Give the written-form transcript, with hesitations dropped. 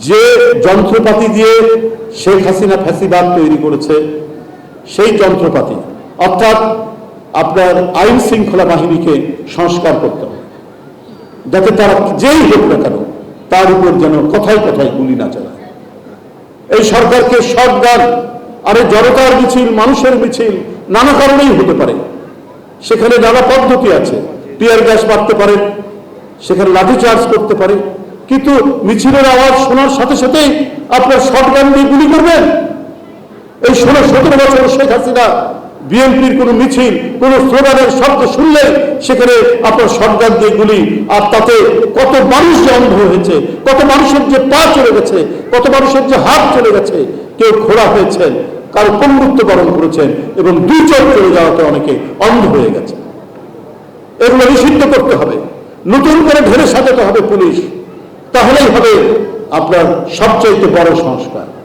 যে যন্ত্রপাতি দিয়ে শেখ হাসিনা ফ্যাসিবাদ তৈরি করেছে, সেই যন্ত্রপাতি অর্থাৎ আপনার আইন শৃঙ্খলা বাহিনীকে সংস্কার করতে হবে, যাতে তারা যেই হোক না কেন তার উপর যেন কথায় কথায় গুলি না চালায়। এই সরকারকে শটগান, আরে জনতার মিছিল, মানুষের মিছিল নানা কারণেই হতে পারে, সেখানে নানা পদ্ধতি আছে। টিয়ার গ্যাস মারতে পারে, সেখানে লাঠিচার্জ করতে পারে, কিন্তু মিছিলের আওয়াজ শোনার সাথে সাথেই আপনার শটগান দিয়ে গুলি করবেন? এই 16-17 বছর শেখ হাসিনা বিএনপির কোন মিছিল, কোন স্লোগানের শব্দ শুনলে সেখানে আপনার শটগান দিয়ে গুলি, আর তাতে কত মানুষ যে অন্ধ হয়েছে, কত মানুষের যে পা চলে গেছে, কত মানুষের যে হাত চলে গেছে, কেউ খোড়া হয়েছেন, কারো পঙ্গুত্ব বরণ করেছেন, এবং 2 চোখ চলে যাওয়াতে অনেকে অন্ধ হয়ে গেছে। এগুলো নিষিদ্ধ করতে হবে, নতুন করে ঢেলে সাজাতে হবে পুলিশ, তাহলেই হবে আপনার সবচাইতে বড় সংস্কার।